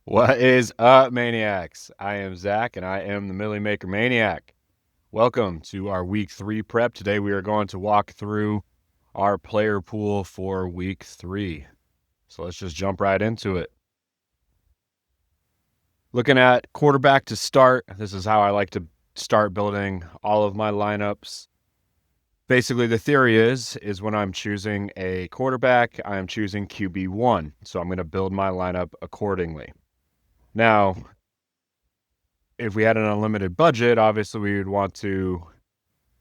What is up, Maniacs? I am Zach, and I am the Milly Maker Maniac. Welcome to our Week 3 prep. Today we are going to walk through our player pool for Week 3. So let's just jump right into it. Looking at quarterback to start, this is how I like to start building all of my lineups. Basically, the theory is when I'm choosing a quarterback, I'm choosing QB1. So I'm going to build my lineup accordingly. Now, if we had an unlimited budget, obviously we would want to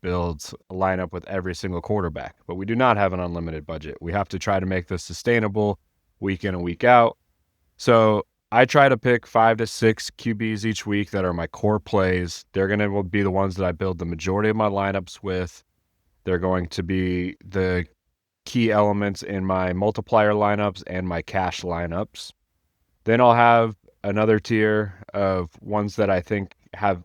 build a lineup with every single quarterback, but we do not have an unlimited budget. We have to try to make this sustainable week in and week out. So I try to pick 5 to 6 QBs each week that are my core plays. They're going to be the ones that I build the majority of my lineups with. They're going to be the key elements in my multiplier lineups and my cash lineups. Then I'll have another tier of ones that I think have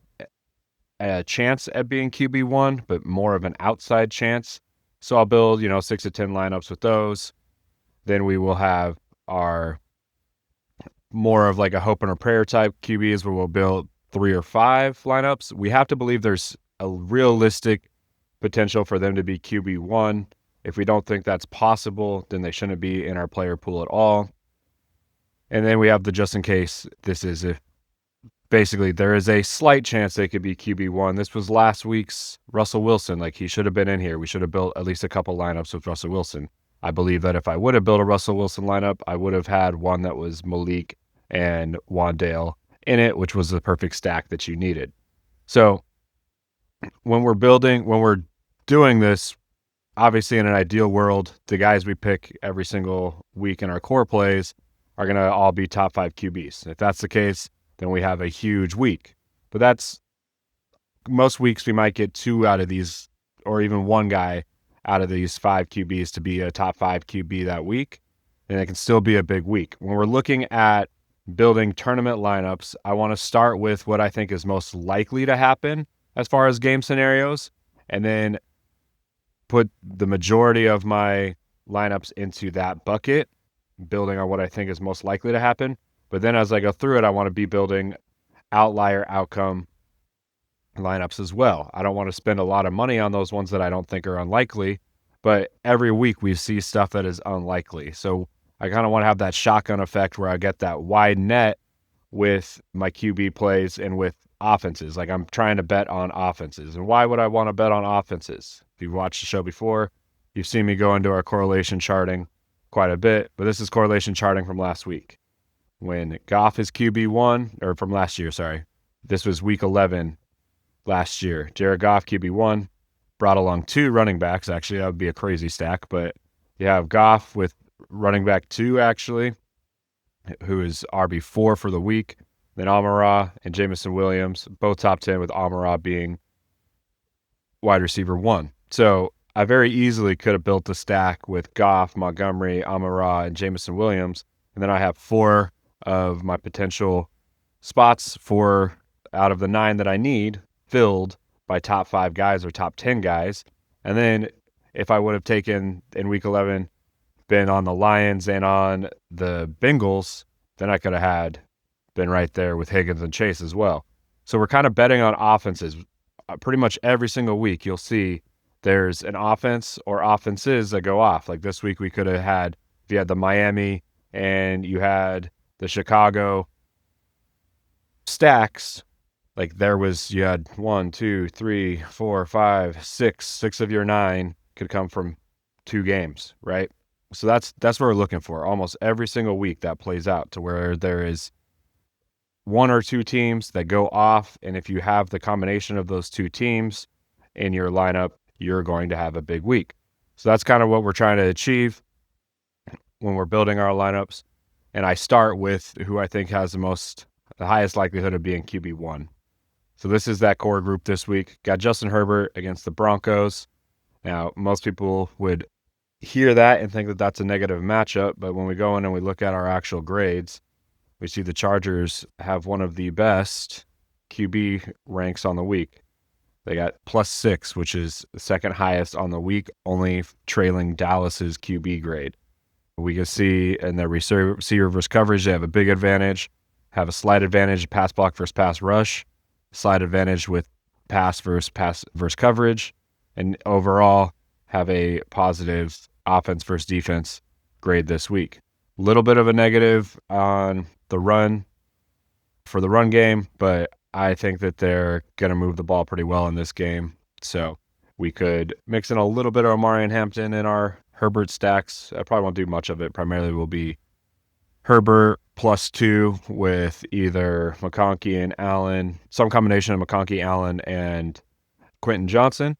a chance at being QB1, but more of an outside chance. So I'll build, 6 to 10 lineups with those. Then we will have our more of like a hope and a prayer type QBs where we'll build 3 or 5 lineups. We have to believe there's a realistic potential for them to be QB1. If we don't think that's possible, then they shouldn't be in our player pool at all. And then we have the just in case. This is if basically there is a slight chance they could be QB1. This was last week's Russell Wilson. Like, he should have been in here. We should have built at least a couple lineups with Russell Wilson. I believe that if I would have built a Russell Wilson lineup, I would have had one that was Malik and Wandale in it, which was the perfect stack that you needed. So when we're doing this, obviously in an ideal world, the guys we pick every single week in our core plays are going to all be top 5 QBs. If that's the case, then we have a huge week. But that's most weeks we might get 2 out of these, or even one guy out of these 5 QBs to be a top 5 QB that week, and it can still be a big week. When we're looking at building tournament lineups, I want to start with what I think is most likely to happen as far as game scenarios, and then put the majority of my lineups into that bucket, building on what I think is most likely to happen. But then as I go through it, I want to be building outlier outcome lineups as well. I don't want to spend a lot of money on those ones that I don't think are unlikely, but every week we see stuff that is unlikely. So I kind of want to have that shotgun effect where I get that wide net with my QB plays and with offenses. Like, I'm trying to bet on offenses. And why would I want to bet on offenses? If you've watched the show before, you've seen me go into our correlation charting quite a bit, but this is correlation charting from last week. When Goff is QB1, or from last year, sorry. This was week 11 last year. Jared Goff, QB1, brought along 2 running backs. Actually, that would be a crazy stack, but you have Goff with running back 2, actually, who is RB4 for the week. Then Amon-Ra and Jameson Williams, both top 10, with Amon-Ra being wide receiver 1. So I very easily could have built a stack with Goff, Montgomery, Amon-Ra, and Jameson Williams. And then I have 4 of my potential spots for out of the 9 that I need filled by top 5 guys or top 10 guys. And then if I would have taken in week 11, been on the Lions and on the Bengals, then I could have been right there with Higgins and Chase as well. So we're kind of betting on offenses. Pretty much every single week you'll see there's an offense or offenses that go off. Like this week we could have had, if you had the Miami and you had the Chicago stacks, like you had 1, 2, 3, 4, 5, 6 of your 9 could come from 2 games, right? So that's what we're looking for. Almost every single week that plays out to where there is 1 or 2 teams that go off, and if you have the combination of those 2 teams in your lineup, you're going to have a big week. So that's kind of what we're trying to achieve when we're building our lineups. And I start with who I think has the highest likelihood of being QB1. So this is that core group this week. Got Justin Herbert against the Broncos. Now, most people would hear that and think that that's a negative matchup, but when we go in and we look at our actual grades, we see the Chargers have one of the best QB ranks on the week. They got +6, which is the second highest on the week, only trailing Dallas's QB grade. We can see in their receiver versus coverage, they have a big advantage. have a slight advantage pass block versus pass rush, slight advantage with pass versus coverage, and overall have a positive offense versus defense grade this week. A little bit of a negative on the run for the run game, but I think that they're going to move the ball pretty well in this game. So we could mix in a little bit of Amari and Hampton in our Herbert stacks. I probably won't do much of it. Primarily will be Herbert +2 with either McConkey and Allen, some combination of McConkey, Allen, and Quentin Johnson.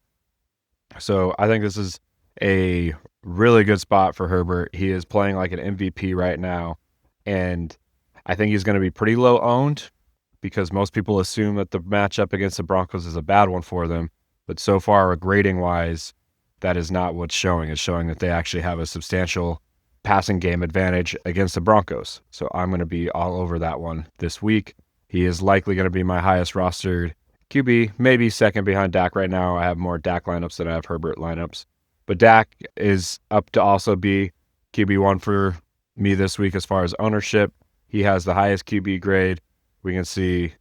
So I think this is a really good spot for Herbert. He is playing like an MVP right now, and I think he's going to be pretty low owned because most people assume that the matchup against the Broncos is a bad one for them. But so far, grading-wise, that is not what's showing. It's showing that they actually have a substantial passing game advantage against the Broncos. So I'm going to be all over that one this week. He is likely going to be my highest rostered QB, maybe second behind Dak right now. I have more Dak lineups than I have Herbert lineups. But Dak is up to also be QB1 for me this week as far as ownership. He has the highest QB grade. We can see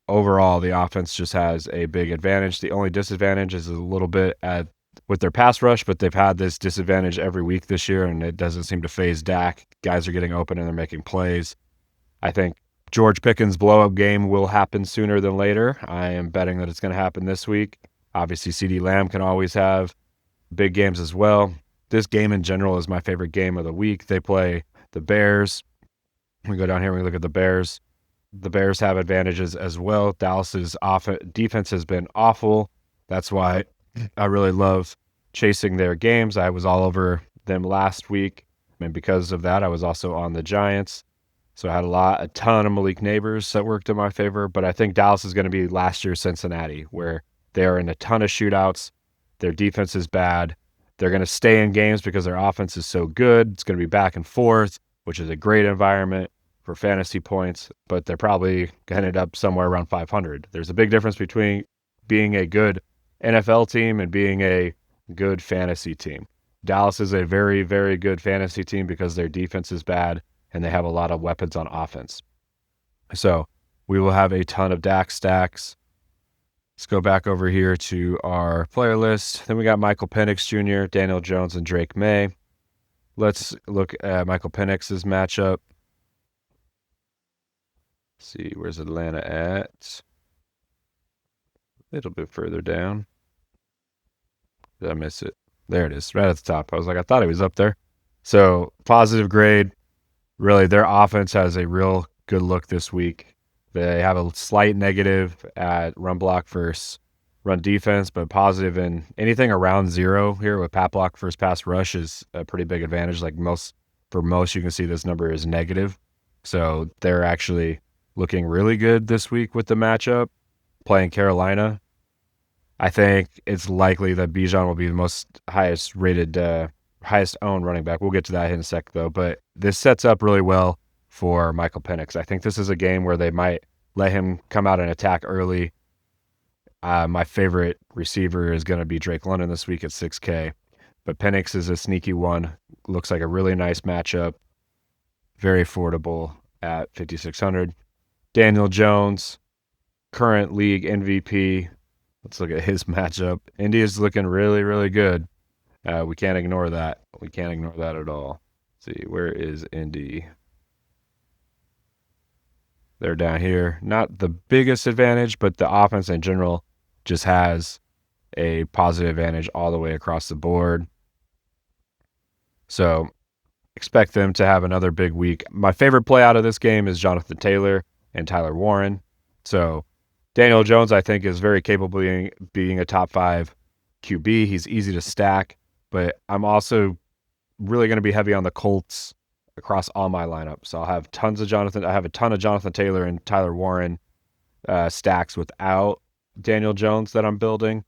overall the offense just has a big advantage. The only disadvantage is a little bit with their pass rush, but they've had this disadvantage every week this year, and it doesn't seem to phase Dak. Guys are getting open and they're making plays. I think George Pickens' blow-up game will happen sooner than later. I am betting that it's going to happen this week. Obviously, CeeDee Lamb can always have big games as well. This game in general is my favorite game of the week. They play the Bears. We go down here and we look at the Bears. The Bears have advantages as well. Dallas's defense has been awful. That's why I really love chasing their games. I was all over them last week, and because of that, I was also on the Giants. So I had a ton of Malik Neighbors that worked in my favor, but I think Dallas is going to be last year's Cincinnati, where they are in a ton of shootouts. Their defense is bad. They're going to stay in games because their offense is so good. It's going to be back and forth, which is a great environment for fantasy points, but they're probably going to end up somewhere around 500. There's a big difference between being a good NFL team and being a good fantasy team. Dallas is a very, very good fantasy team because their defense is bad and they have a lot of weapons on offense. So we will have a ton of Dak stacks. Let's go back over here to our player list. Then we got Michael Penix Jr., Daniel Jones, and Drake May. Let's look at Michael Penix's matchup. Let's see, where's Atlanta at? A little bit further down. Did I miss it? There it is, right at the top. I was like, I thought it was up there. So positive grade. Really, their offense has a real good look this week. They have a slight negative at run block versus run defense, but positive in anything around 0 here with pat block versus pass rush is a pretty big advantage. Like for most, you can see this number is negative. So they're actually looking really good this week with the matchup, playing Carolina. I think it's likely that Bijan will be the highest rated, highest owned running back. We'll get to that in a sec, though. But this sets up really well for Michael Penix. I think this is a game where they might let him come out and attack early. My favorite receiver is going to be Drake London this week at 6K. But Penix is a sneaky one. Looks like a really nice matchup. Very affordable at 5,600. Daniel Jones, current league MVP. Let's look at his matchup. Indy is looking really, really good. We can't ignore that. We can't ignore that at all. Let's see, where is Indy? They're down here. Not the biggest advantage, but the offense in general just has a positive advantage all the way across the board. So expect them to have another big week. My favorite play out of this game is Jonathan Taylor and Tyler Warren. So Daniel Jones, I think, is very capable of being a top 5 QB. He's easy to stack, but I'm also really going to be heavy on the Colts across all my lineups. So I'll have I have a ton of Jonathan Taylor and Tyler Warren stacks without Daniel Jones that I'm building.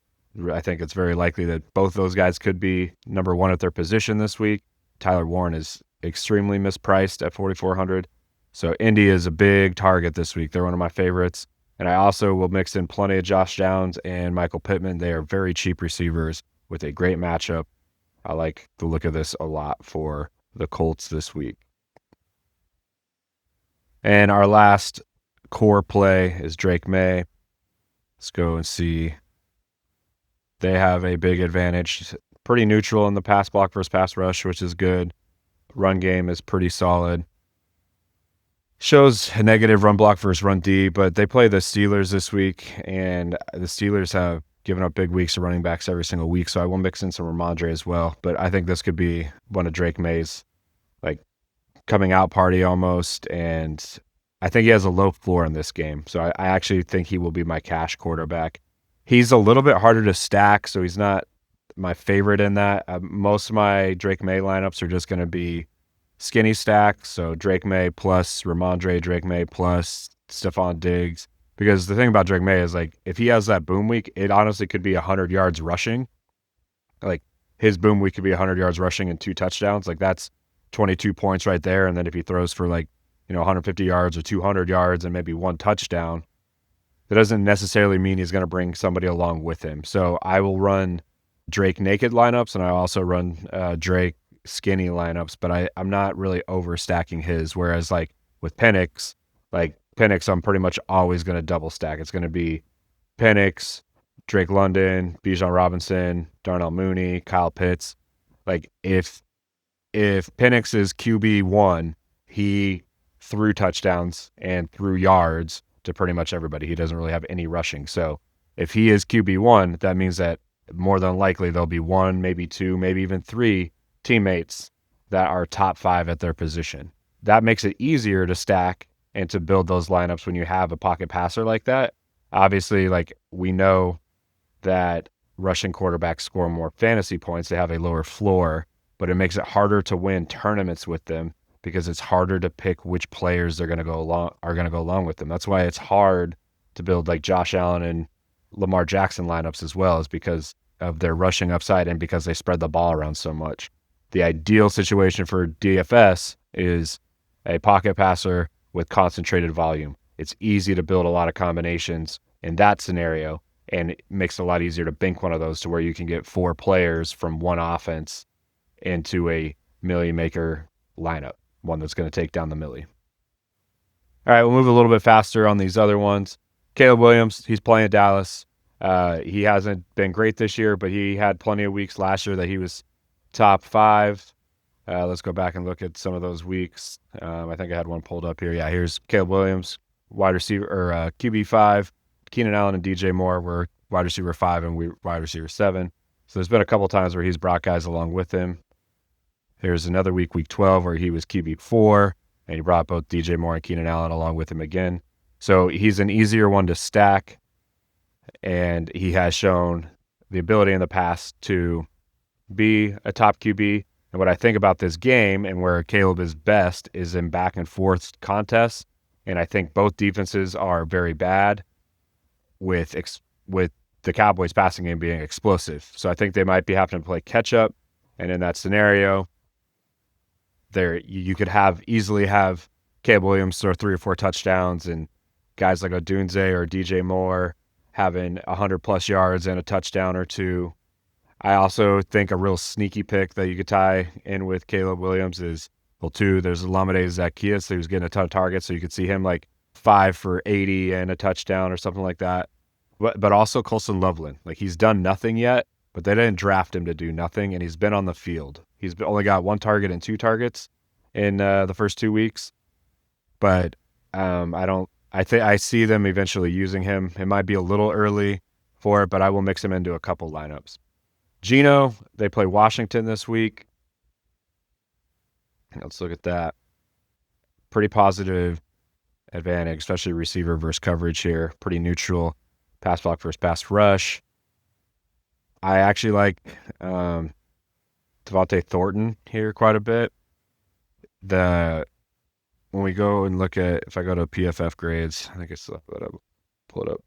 I think it's very likely that both those guys could be number 1 at their position this week. Tyler Warren is extremely mispriced at 4,400. So Indy is a big target this week. They're one of my favorites. And I also will mix in plenty of Josh Downs and Michael Pittman. They are very cheap receivers with a great matchup. I like the look of this a lot for the Colts this week. And our last core play is Drake May. Let's go and see. They have a big advantage. Pretty neutral in the pass block versus pass rush, which is good. Run game is pretty solid. Shows a negative run block versus run D, but they play the Steelers this week, and the Steelers have given up big weeks to running backs every single week, so I will mix in some Ramondre as well. But I think this could be one of Drake May's like coming out party almost, and I think he has a low floor in this game, so I actually think he will be my cash quarterback. He's a little bit harder to stack, so he's not my favorite in that. Most of my Drake May lineups are just going to be skinny stacks, so Drake May plus Ramondre, Drake May plus Stephon Diggs. Because the thing about Drake May is, like, if he has that boom week, it honestly could be 100 yards rushing. Like, his boom week could be 100 yards rushing and 2 touchdowns. Like, that's 22 points right there. And then if he throws for, 150 yards or 200 yards and maybe 1 touchdown, that doesn't necessarily mean he's going to bring somebody along with him. So I will run Drake naked lineups, and I also run Drake skinny lineups, but I'm not really overstacking his. Whereas, with Penix, I'm pretty much always going to double stack. It's going to be Penix, Drake London, Bijan Robinson, Darnell Mooney, Kyle Pitts. If Penix is QB1, he threw touchdowns and threw yards to pretty much everybody. He doesn't really have any rushing. So if he is QB1, that means that more than likely there'll be 1, maybe 2, maybe even 3 teammates that are top 5 at their position. That makes it easier to stack and to build those lineups when you have a pocket passer like that. Obviously, we know that rushing quarterbacks score more fantasy points. They have a lower floor, but it makes it harder to win tournaments with them because it's harder to pick which players are going to go along with them. That's why it's hard to build Josh Allen and Lamar Jackson lineups as well, is because of their rushing upside and because they spread the ball around so much. The ideal situation for DFS is a pocket passer with concentrated volume. It's easy to build a lot of combinations in that scenario, and it makes it a lot easier to bank one of those to where you can get 4 players from one offense into a Milly Maker lineup, one that's going to take down the Milly. All right, we'll move a little bit faster on these other ones. Caleb Williams, he's playing at Dallas. He hasn't been great this year, but he had plenty of weeks last year that he was top 5. Let's go back and look at some of those weeks. I think I had one pulled up here. Yeah, here's Caleb Williams, wide receiver or QB 5. Keenan Allen and DJ Moore were wide receiver 5 and wide receiver 7. So there's been a couple times where he's brought guys along with him. Here's another week 12, where he was QB 4, and he brought both DJ Moore and Keenan Allen along with him again. So he's an easier one to stack, and he has shown the ability in the past to be a top QB. And what I think about this game and where Caleb is best is in back and forth contests. And I think both defenses are very bad with the Cowboys passing game being explosive. So I think they might be having to play catch up. And in that scenario, you could easily have Caleb Williams throw 3 or 4 touchdowns, and guys like Odunze or DJ Moore having 100+ yards and a touchdown or 2. I also think a real sneaky pick that you could tie in with Caleb Williams is, there's Olamide Zaccheaus, who's getting a ton of targets, so you could see him 5 for 80 and a touchdown or something like that. But also Colston Loveland. He's done nothing yet, but they didn't draft him to do nothing, and he's been on the field. He's only got 1 target and 2 targets in the first 2 weeks. But I see them eventually using him. It might be a little early for it, but I will mix him into a couple lineups. Geno, they play Washington this week. Let's look at that. Pretty positive advantage, especially receiver versus coverage here. Pretty neutral. Pass block versus pass rush. I actually like Devontae Thornton here quite a bit. When we go and look at, if I go to PFF grades, I think I still have that up. Pull it up.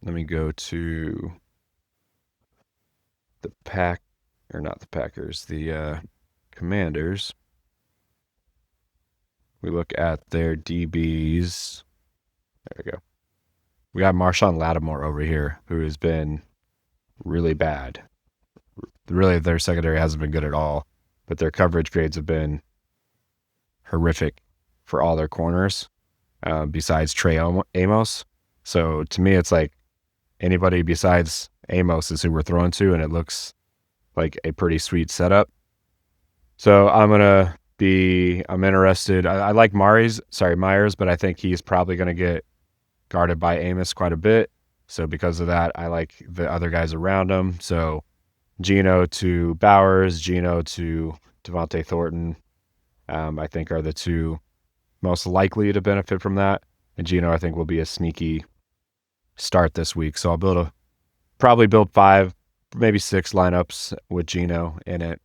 Let me go to the Commanders. We look at their DBs. There we go. We got Marshawn Lattimore over here, who has been really bad. Really, their secondary hasn't been good at all, but their coverage grades have been horrific for all their corners, besides Trey Amos. So to me, it's like anybody besides Amos is who we're throwing to, and it looks like a pretty sweet setup. So I'm interested. I like Myers, but I think he's probably going to get guarded by Amos quite a bit. So because of that, I like the other guys around him. So Geno to Bowers, Geno to Devontae Thornton, I think are the two most likely to benefit from that. And Geno, I think, will be a sneaky start this week. So I'll probably build 5, maybe 6 lineups with Geno in it.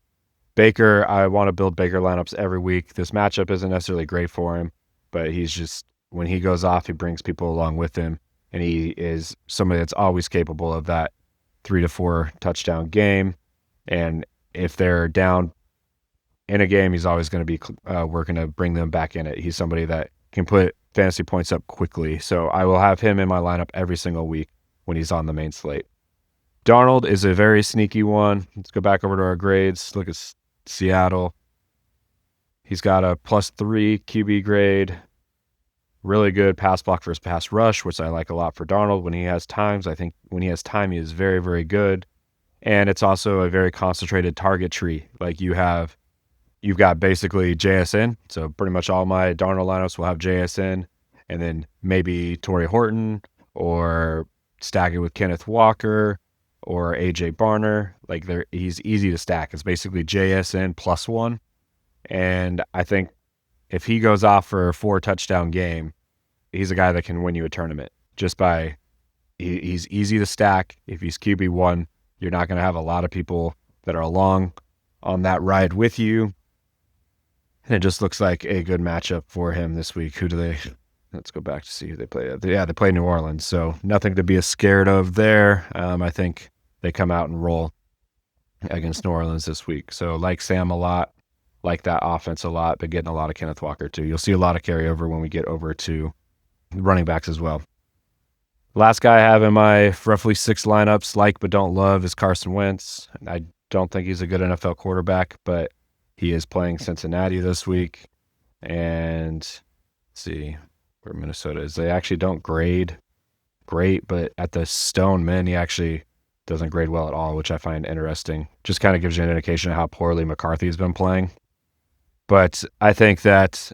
Baker, I want to build Baker lineups every week. This matchup isn't necessarily great for him, but he's just, when he goes off, he brings people along with him, and he is somebody that's always capable of that 3 to 4 touchdown game. And if they're down in a game, he's always going to be working to bring them back in it. He's somebody that can put fantasy points up quickly. So I will have him in my lineup every single week when he's on the main slate. Darnold is a very sneaky one. Let's go back over to our grades. Look at Seattle. He's got a +3 QB grade. Really good pass block versus pass rush, which I like a lot for Darnold when he has times. I think when he has time, he is very, very good. And it's also a very concentrated target tree. Like you've got basically JSN. So pretty much all my Darnold lineups will have JSN, and then maybe Torrey Horton, or stack it with Kenneth Walker or AJ Barner. Like he's easy to stack. It's basically JSN +1. And I think if he goes off for a 4 touchdown game, he's a guy that can win you a tournament just by he's easy to stack. If he's QB1, you're not going to have a lot of people that are along on that ride with you. And it just looks like a good matchup for him this week. Let's go back to see who they play. Yeah, they play New Orleans, so nothing to be scared of there. I think they come out and roll against New Orleans this week. So like Sam a lot, like that offense a lot, but getting a lot of Kenneth Walker too. You'll see a lot of carryover when we get over to running backs as well. Last guy I have in my roughly 6 lineups, like but don't love, is Carson Wentz. I don't think he's a good NFL quarterback, but he is playing Cincinnati this week. And let's see where Minnesota is. They actually don't grade great, but at the Stone Men, he actually doesn't grade well at all, which I find interesting. Just kind of gives you an indication of how poorly McCarthy's been playing. But I think that,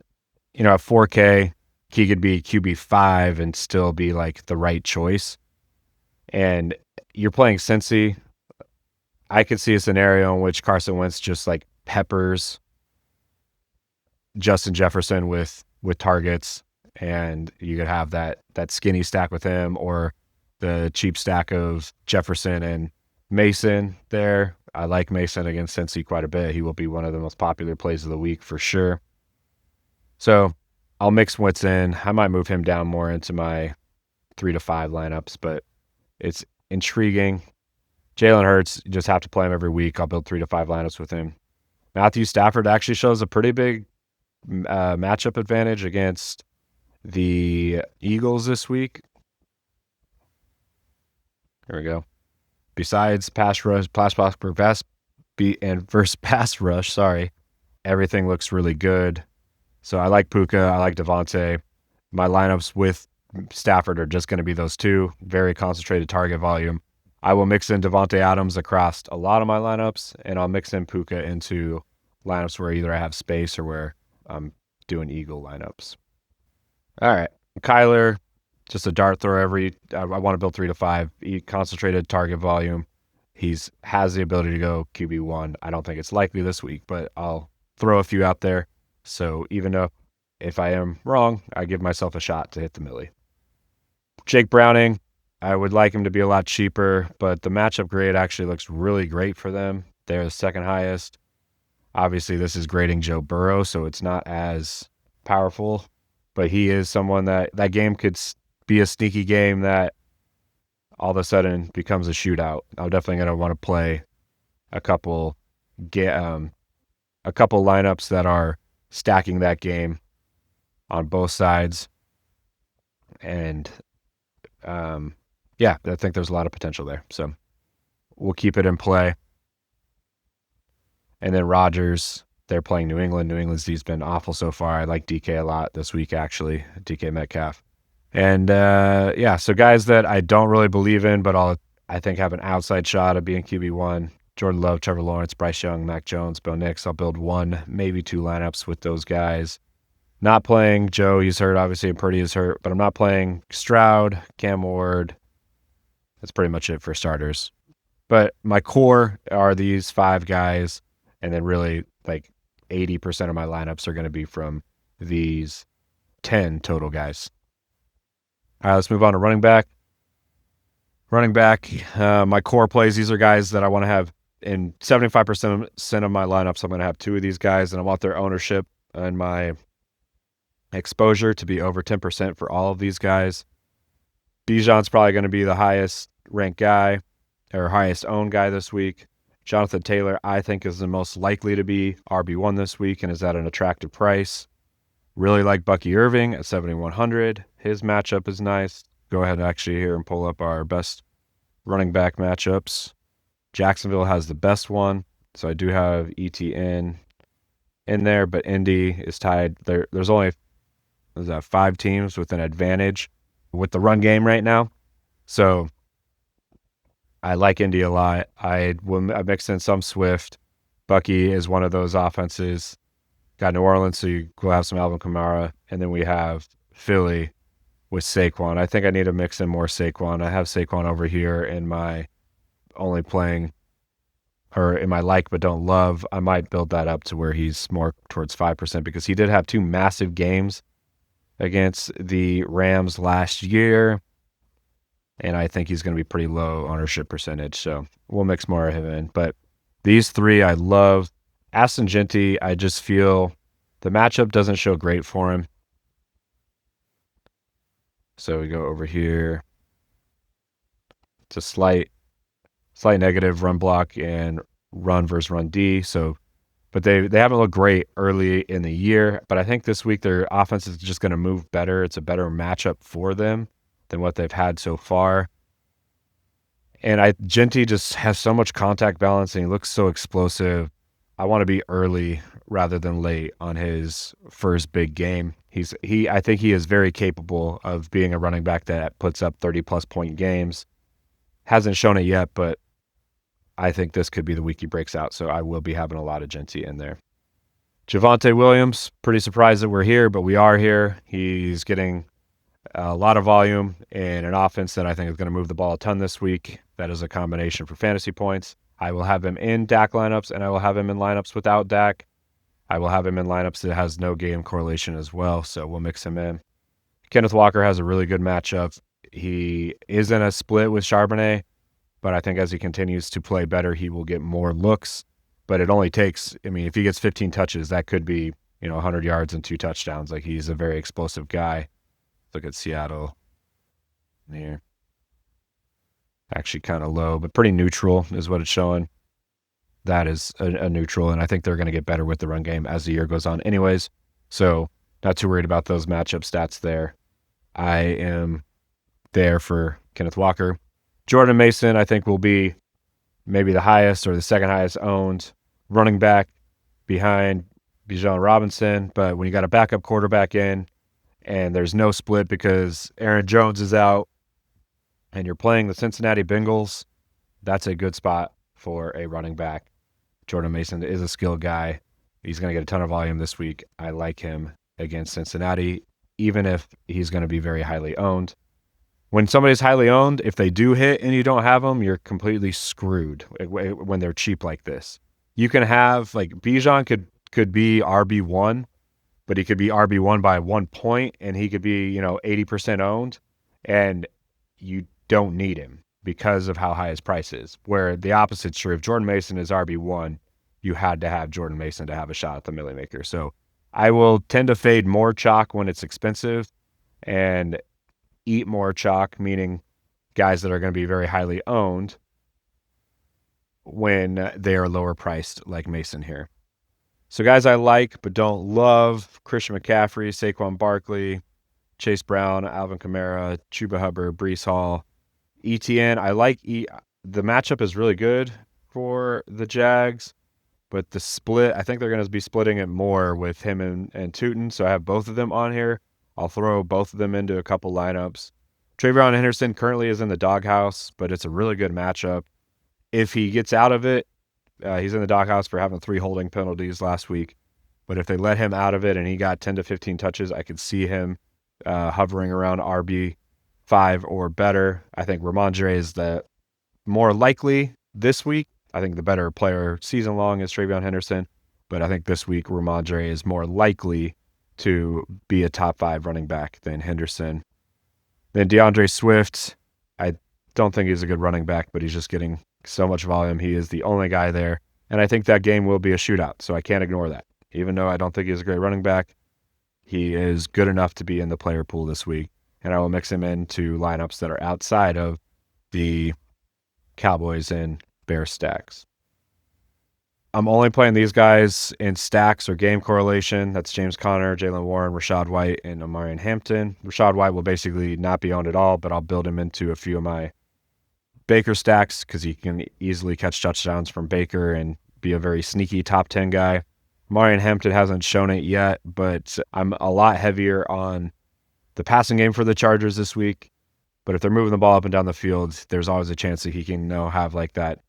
at 4K, he could be QB5 and still be like the right choice. And you're playing Cincy. I could see a scenario in which Carson Wentz just like peppers Justin Jefferson with targets, and you could have that skinny stack with him, or the cheap stack of Jefferson and Mason there. I like Mason against Cincy quite a bit. He will be one of the most popular plays of the week for sure. So I'll mix Wentz in. I might move him down more into my 3 to 5 lineups, but it's intriguing. Jalen Hurts, you just have to play him every week. I'll build 3 to 5 lineups with him. Matthew Stafford actually shows a pretty big matchup advantage against the Eagles this week. There we go. Besides pass block versus pass rush, everything looks really good. So I like Puka, I like Devontae. My lineups with Stafford are just going to be those two. Very concentrated target volume. I will mix in Devontae Adams across a lot of my lineups, and I'll mix in Puka into lineups where either I have space or where I'm doing Eagle lineups. All right. Kyler, just a dart throw I want to build 3 to 5. Concentrated target volume. Has the ability to go QB1. I don't think it's likely this week, but I'll throw a few out there. So even though if I am wrong, I give myself a shot to hit the Milly. Jake Browning, I would like him to be a lot cheaper, but the matchup grade actually looks really great for them. They're the second highest. Obviously, this is grading Joe Burrow, so it's not as powerful, but he is someone that game could be a sneaky game that all of a sudden becomes a shootout. I'm definitely going to want to play a couple lineups that are stacking that game on both sides. And I think there's a lot of potential there. So we'll keep it in play. And then Rodgers, they're playing New England. New England's D's been awful so far. I like DK a lot this week, actually, DK Metcalf. And yeah, so guys that I don't really believe in, but I think have an outside shot of being QB1. Jordan Love, Trevor Lawrence, Bryce Young, Mac Jones, Bo Nix. I'll build 1, maybe 2 lineups with those guys. Not playing Joe, he's hurt, obviously, and Purdy is hurt, but I'm not playing Stroud, Cam Ward. That's pretty much it for starters. But my core are these 5 guys, and then really like 80% of my lineups are going to be from these 10 total guys. All right, let's move on to running back. Running back, my core plays, these are guys that I want to have in 75% of my lineups. I'm going to have 2 of these guys, and I want their ownership and my exposure to be over 10% for all of these guys. Bijan's probably going to be the highest ranked guy or highest owned guy this week. Jonathan Taylor, I think, is the most likely to be RB1 this week and is at an attractive price. Really like Bucky Irving at 7,100. His matchup is nice. Go ahead and actually here and pull up our best running back matchups. Jacksonville has the best one, so I do have ETN in there, but Indy is tied. There's only 5 teams with an advantage with the run game right now. So I like Indy a lot. I mix in some Swift. Bucky is one of those offenses. Got New Orleans, so you will have some Alvin Kamara. And then we have Philly with Saquon. I think I need to mix in more Saquon. I have Saquon over here in my only playing, or in my like but don't love. I might build that up to where he's more towards 5% because he did have 2 massive games against the Rams last year. And I think he's going to be pretty low ownership percentage. So we'll mix more of him in. But these 3 I love. Aston Genty, I just feel the matchup doesn't show great for him. So we go over here. It's a slight negative run block and run versus run D. So, but they haven't looked great early in the year. But I think this week their offense is just going to move better. It's a better matchup for them than what they've had so far. And Genty just has so much contact balance and he looks so explosive. I want to be early rather than late on his first big game. I think he is very capable of being a running back that puts up 30-plus point games. Hasn't shown it yet, but I think this could be the week he breaks out, so I will be having a lot of Genty in there. Javonte Williams, pretty surprised that we're here, but we are here. He's getting a lot of volume in an offense that I think is going to move the ball a ton this week. That is a combination for fantasy points. I will have him in Dak lineups, and I will have him in lineups without Dak. I will have him in lineups that has no game correlation as well, so we'll mix him in. Kenneth Walker has a really good matchup. He is in a split with Charbonnet, but I think as he continues to play better, he will get more looks. But it only takes, if he gets 15 touches, that could be, 100 yards and 2 touchdowns. Like, he's a very explosive guy. Look at Seattle here. Actually kind of low, but pretty neutral is what it's showing. That is a neutral, and I think they're going to get better with the run game as the year goes on anyways. So not too worried about those matchup stats there. I am there for Kenneth Walker. Jordan Mason, I think, will be maybe the highest or the second highest owned running back behind Bijan Robinson. But when you got a backup quarterback in and there's no split because Aaron Jones is out and you're playing the Cincinnati Bengals, that's a good spot for a running back. Jordan Mason is a skilled guy. He's going to get a ton of volume this week. I like him against Cincinnati, even if he's going to be very highly owned. When somebody's highly owned, if they do hit and you don't have them, you're completely screwed when they're cheap like this. You can have, like, Bijan could be RB1, but he could be RB1 by 1 point, and he could be, 80% owned, and you don't need him because of how high his price is. Where the opposite's true. If Jordan Mason is RB1, you had to have Jordan Mason to have a shot at the Milly Maker. So I will tend to fade more chalk when it's expensive and eat more chalk, meaning guys that are going to be very highly owned when they are lower priced, like Mason here. So guys I like but don't love: Christian McCaffrey, Saquon Barkley, Chase Brown, Alvin Kamara, Chuba Hubbard, Breece Hall. ETN, I like the matchup is really good for the Jags. but the split, I think they're going to be splitting it more with him and Tootin. So I have both of them on here. I'll throw both of them into a couple lineups. Travion Henderson currently is in the doghouse, but it's a really good matchup. If he gets out of it, he's in the doghouse for having 3 holding penalties last week. But if they let him out of it and he got 10 to 15 touches, I could see him hovering around RB5 or better. I think Ramondre is the more likely this week. I think the better player season long is Travion Henderson, but I think this week Ramondre is more likely to be a top 5 running back than Henderson. Then DeAndre Swift, I don't think he's a good running back, but he's just getting so much volume. He is the only guy there, and I think that game will be a shootout, so I can't ignore that. Even though I don't think he's a great running back, he is good enough to be in the player pool this week, and I will mix him into lineups that are outside of the Cowboys and Bears stacks. I'm only playing these guys in stacks or game correlation. That's James Conner, Jalen Warren, Rachaad White, and Omarion Hampton. Rachaad White will basically not be owned at all, but I'll build him into a few of my Baker stacks because he can easily catch touchdowns from Baker and be a very sneaky top 10 guy. Omarion Hampton hasn't shown it yet, but I'm a lot heavier on the passing game for the Chargers this week. But if they're moving the ball up and down the field, there's always a chance that he can have like that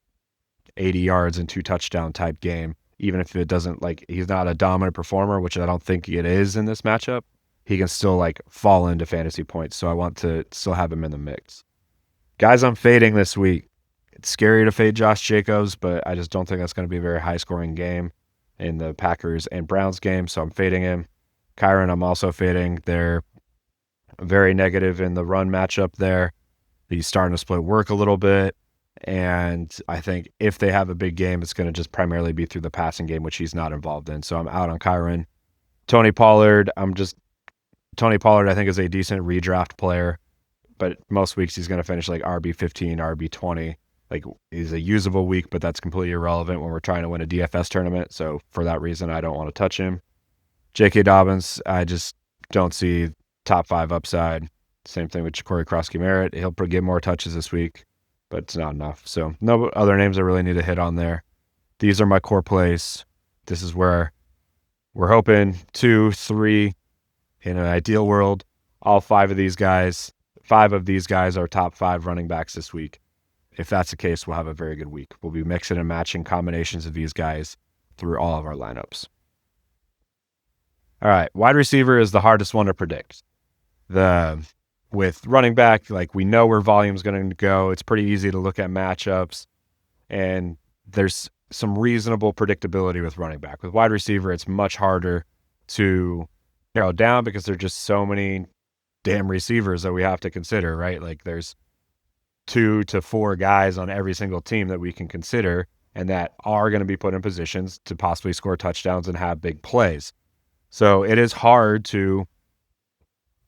80 yards and 2 touchdown type game, even if it doesn't, like, he's not a dominant performer, which I don't think it is in this matchup. He can still like fall into fantasy points, so I want to still have him in the mix. Guys I'm fading this week. It's scary to fade Josh Jacobs, but I just don't think that's going to be a very high scoring game in the Packers and Browns game, so I'm fading him. Kyron, I'm also fading. They're very negative in the run matchup there. He's starting to split work a little bit, and I think if they have a big game, it's going to just primarily be through the passing game, which he's not involved in, so I'm out on Kyron. Tony Pollard, I think is a decent redraft player, but most weeks he's going to finish like RB15, RB20. Like, he's a usable week, but that's completely irrelevant when we're trying to win a DFS tournament. So for that reason, I don't want to touch him. J.K. Dobbins, I just don't see top 5 upside. Same thing with Ja'Cory Krosky-Merritt. He'll get more touches this week, but it's not enough. So no other names I really need to hit on there. These are my core plays. This is where we're hoping 2, 3 in an ideal world. All 5 of these guys are top 5 running backs this week. If that's the case, we'll have a very good week. We'll be mixing and matching combinations of these guys through all of our lineups. All right, wide receiver is the hardest one to predict. With running back, like, we know where volume's going to go. It's pretty easy to look at matchups, and there's some reasonable predictability with running back. With wide receiver, it's much harder to narrow down because there's just so many damn receivers that we have to consider, right? Like, there's 2 to 4 guys on every single team that we can consider and that are going to be put in positions to possibly score touchdowns and have big plays. So it is hard to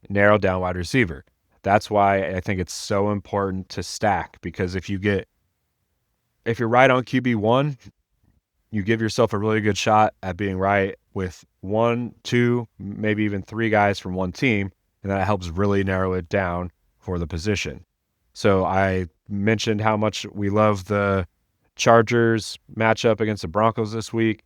narrow down wide receiver. That's why I think it's so important to stack, because if you're right on QB1, you give yourself a really good shot at being right with 1, 2, maybe even 3 guys from one team, and that helps really narrow it down for the position. So I mentioned how much we love the Chargers matchup against the Broncos this week.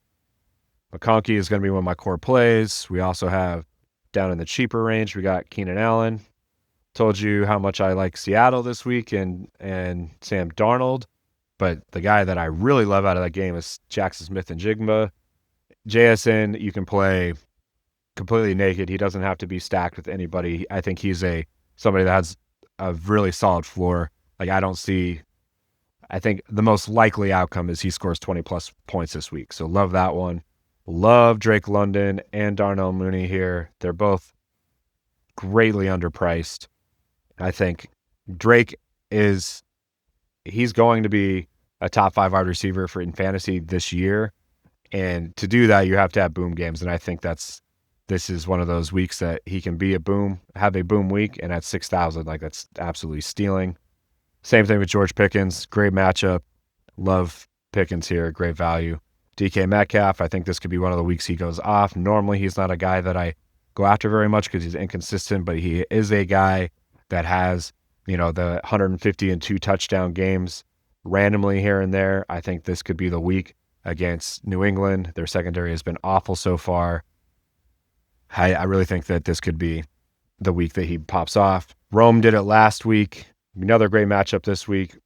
McConkey is going to be one of my core plays. We also have, down in the cheaper range, we got Keenan Allen. Told you how much I like Seattle this week and Sam Darnold. But the guy that I really love out of that game is Jackson Smith-Njigba. JSN, you can play completely naked. He doesn't have to be stacked with anybody. I think he's somebody that has a really solid floor. Like, I think the most likely outcome is he scores 20 plus points this week. So love that one. Love Drake London and Darnell Mooney here. They're both greatly underpriced. I think Drake he's going to be a top 5 wide receiver in fantasy this year. And to do that, you have to have boom games. And I think this is one of those weeks that he can have a boom week, and at 6,000, like, that's absolutely stealing. Same thing with George Pickens. Great matchup. Love Pickens here. Great value. DK Metcalf, I think this could be one of the weeks he goes off. Normally, he's not a guy that I go after very much because he's inconsistent, but he is a guy that has, the 150 and 2 touchdown games randomly here and there. I think this could be the week. against New England. Their secondary has been awful so far. I really think that this could be the week that he pops off. Rome did it last week. Another great matchup this week.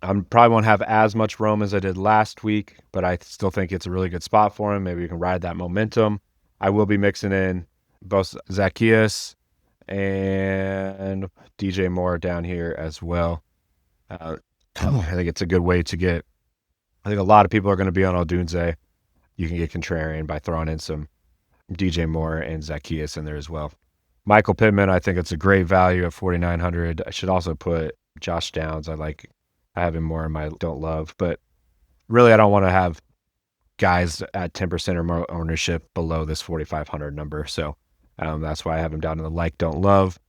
I probably won't have as much Rome as I did last week, but I still think it's a really good spot for him. Maybe you can ride that momentum. I will be mixing in both Zacchaeus and DJ Moore down here as well. I think it's a good way to get. I think a lot of people are going to be on Odunze. You can get contrarian by throwing in some DJ Moore and Zacchaeus in there as well. Michael Pittman, I think it's a great value at 4,900. I should also put Josh Downs. I have him more in my don't love, but really I don't want to have guys at 10% or more ownership below this 4,500 number. So that's why I have him down in the don't love.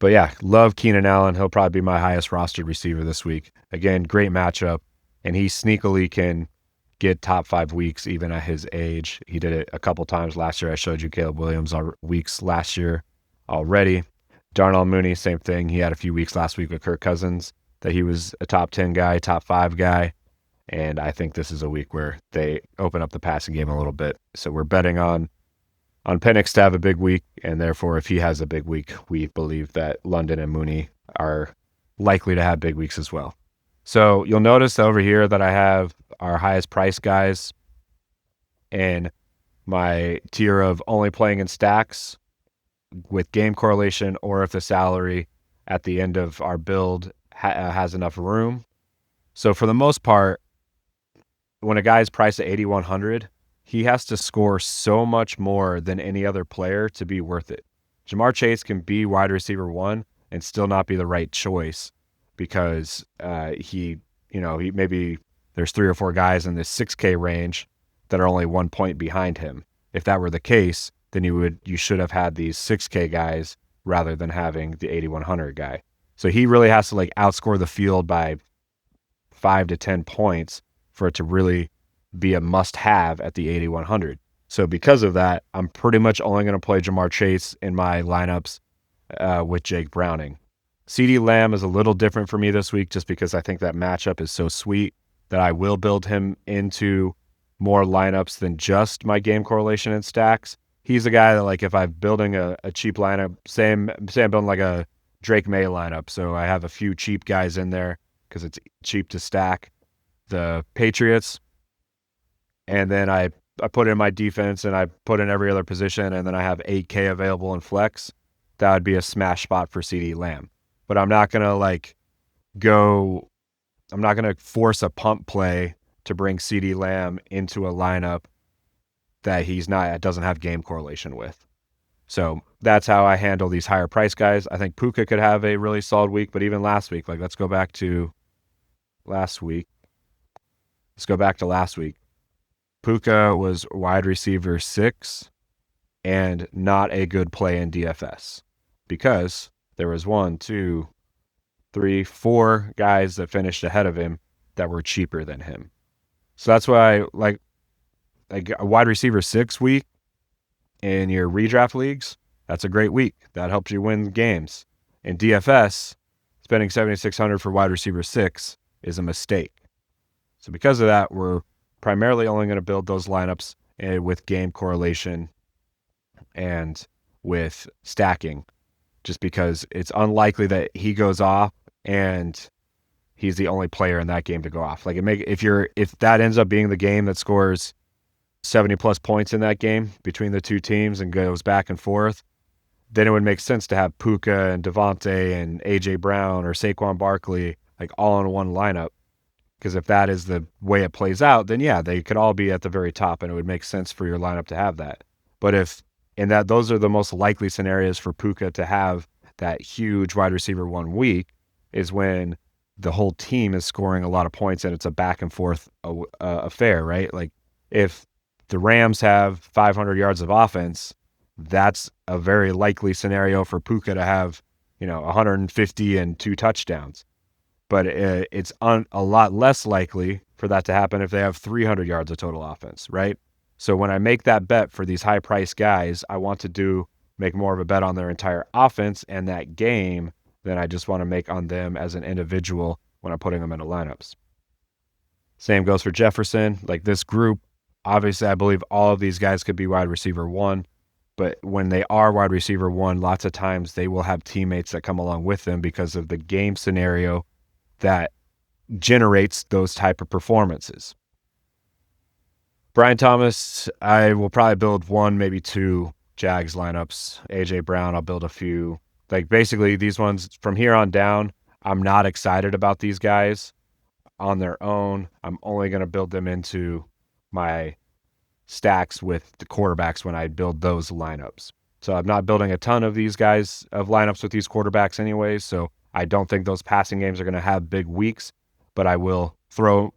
But yeah, love Keenan Allen. He'll probably be my highest rostered receiver this week. Again, great matchup, and he sneakily can get top 5 weeks even at his age. He did it a couple times last year. I showed you Caleb Williams weeks last year already. Darnell Mooney, same thing. He had a few weeks last week with Kirk Cousins that he was a top 10 guy, top 5 guy. And I think this is a week where they open up the passing game a little bit. So we're betting on Penix to have a big week, and therefore if he has a big week, we believe that London and Mooney are likely to have big weeks as well. So you'll notice over here that I have our highest price guys in my tier of only playing in stacks with game correlation, or if the salary at the end of our build has enough room. So for the most part, when a guy's priced at 8,100, he has to score so much more than any other player to be worth it. Jamar Chase can be wide receiver 1 and still not be the right choice because he maybe there's 3 or 4 guys in this 6K range that are only 1 point behind him. If that were the case, then you should have had these 6K guys rather than having the 8,100 guy. So he really has to outscore the field by 5 to 10 points for it to really be a must-have at the 8,100. So because of that, I'm pretty much only going to play Jamar Chase in my lineups with Jake Browning. CeeDee Lamb is a little different for me this week just because I think that matchup is so sweet that I will build him into more lineups than just my game correlation and stacks. He's a guy that if I'm building a cheap lineup, say I'm building a Drake May lineup, so I have a few cheap guys in there because it's cheap to stack the Patriots, and then I put in my defense and I put in every other position, and then I have 8K available in flex. That would be a smash spot for CeeDee Lamb. But I'm not going to I'm not going to force a pump play to bring CeeDee Lamb into a lineup that doesn't have game correlation with. So that's how I handle these higher price guys. I think Puka could have a really solid week, but even last week, let's go back to last week. Puka was wide receiver 6 and not a good play in DFS because there was 1, 2, 3, 4 guys that finished ahead of him that were cheaper than him. So that's why like a wide receiver 6 week in your redraft leagues, that's a great week. That helps you win games. In DFS, spending $7,600 for wide receiver 6 is a mistake. So because of that, we're primarily only going to build those lineups with game correlation and with stacking, just because it's unlikely that he goes off and he's the only player in that game to go off. If that ends up being the game that scores 70 plus points in that game between the two teams and goes back and forth, then it would make sense to have Puka and Devontae and AJ Brown or Saquon Barkley all in one lineup. Because if that is the way it plays out, then yeah, they could all be at the very top and it would make sense for your lineup to have that. But those are the most likely scenarios for Puka to have that huge wide receiver 1 week is when the whole team is scoring a lot of points and it's a back and forth affair, right? If the Rams have 500 yards of offense, that's a very likely scenario for Puka to have, 150 and 2 touchdowns. But it's a lot less likely for that to happen if they have 300 yards of total offense, right? So when I make that bet for these high-priced guys, I want to make more of a bet on their entire offense and that game than I just want to make on them as an individual when I'm putting them into lineups. Same goes for Jefferson. Like this group, obviously, I believe all of these guys could be wide receiver one. But when they are wide receiver one, lots of times they will have teammates that come along with them because of the game scenario that generates those type of performances. Brian Thomas, I will probably build one, maybe two Jags lineups. AJ Brown, I'll build a few. Like basically these ones from here on down, I'm not excited about these guys on their own. I'm only going to build them into my stacks with the quarterbacks when I build those lineups. So I'm not building a ton of these guys of lineups with these quarterbacks anyways. So I don't think those passing games are going to have big weeks, but I will throw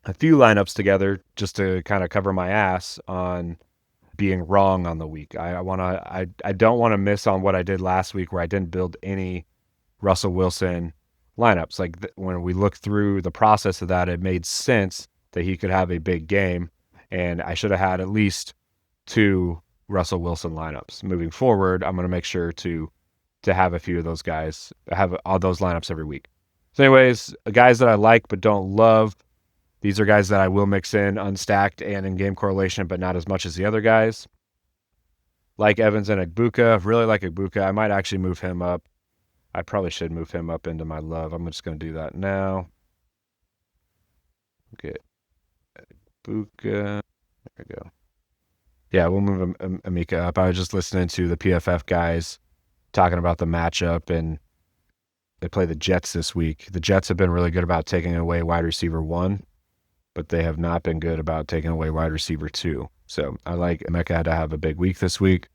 a few lineups together just to kind of cover my ass on being wrong on the week. I don't want to miss on what I did last week where I didn't build any Russell Wilson lineups. Like when we looked through the process of that, it made sense that he could have a big game, and I should have had at least two Russell Wilson lineups. Moving forward, I'm going to make sure to have a few of those guys, have all those lineups every week. So anyways, guys that I like but don't love, these are guys that I will mix in unstacked and in game correlation, but not as much as the other guys. Like Evans and Egbuka, really like Egbuka. I might actually move him up. I probably should move him up into my love. I'm just going to do that now. Get Egbuka. There we go. Yeah, we'll move Amika up. I was just listening to the PFF guys talking about the matchup, and they play the Jets this week. The Jets have been really good about taking away wide receiver one, but they have not been good about taking away wide receiver two. So I like Emeka to have a big week this week.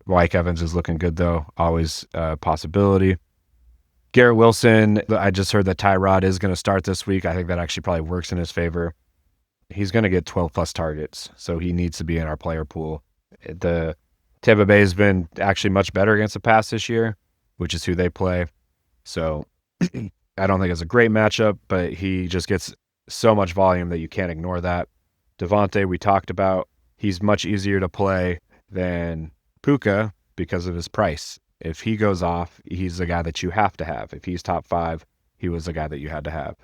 Mike Evans is looking good, though. Always a possibility. Garrett Wilson, I just heard that Tyrod is going to start this week. I think that actually probably works in his favor. He's going to get 12-plus targets, so he needs to be in our player pool. The Tampa Bay has been actually much better against the pass this year, which is who they play. So I don't think it's a great matchup, but he just gets so much volume that you can't ignore that. Devontae, we talked about, he's much easier to play than Puka because of his price. If he goes off, he's the guy that you have to have. If he's top 5, he was the guy that you had to have.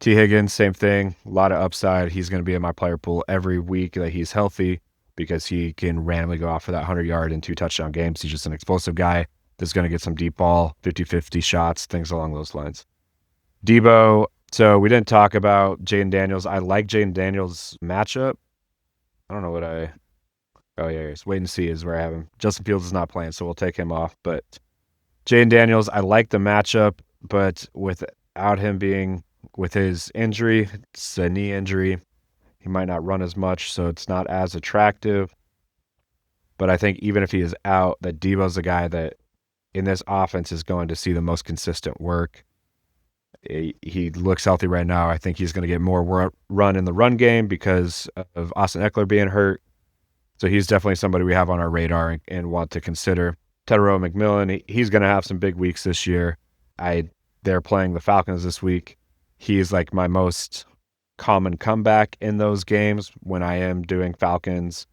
T. Higgins, same thing. A lot of upside. He's going to be in my player pool every week that he's healthy because he can randomly go off for that 100-yard and 2 touchdown games. He's just an explosive guy that's going to get some deep ball, 50-50 shots, things along those lines. Debo, so we didn't talk about Jaden Daniels. I like Jaden Daniels' matchup. I don't know what oh, yeah, wait and see is where I have him. Justin Fields is not playing, so we'll take him off. But Jaden Daniels, I like the matchup, but without him being with his injury, it's a knee injury, he might not run as much, so it's not as attractive. But I think even if he is out, that Debo's the guy that in this offense is going to see the most consistent work. He looks healthy right now. I think he's going to get more run in the run game because of Austin Eckler being hurt. So he's definitely somebody we have on our radar and want to consider. Tedero McMillan, he's going to have some big weeks this year. They're playing the Falcons this week. He's like my most common comeback in those games when I am doing Falcons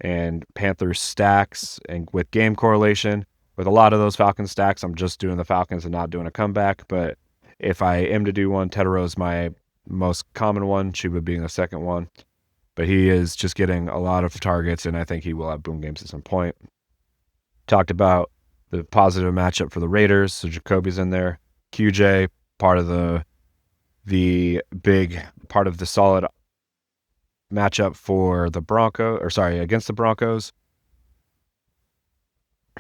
and Panthers stacks and with game correlation. With a lot of those Falcons stacks, I'm just doing the Falcons and not doing a comeback. But if I am to do one, Tedero is my most common one, Chuba being the second one. But he is just getting a lot of targets, and I think he will have boom games at some point. Talked about the positive matchup for the Raiders, so Jacoby's in there. QJ, part of the big part of the solid matchup for the against the Broncos.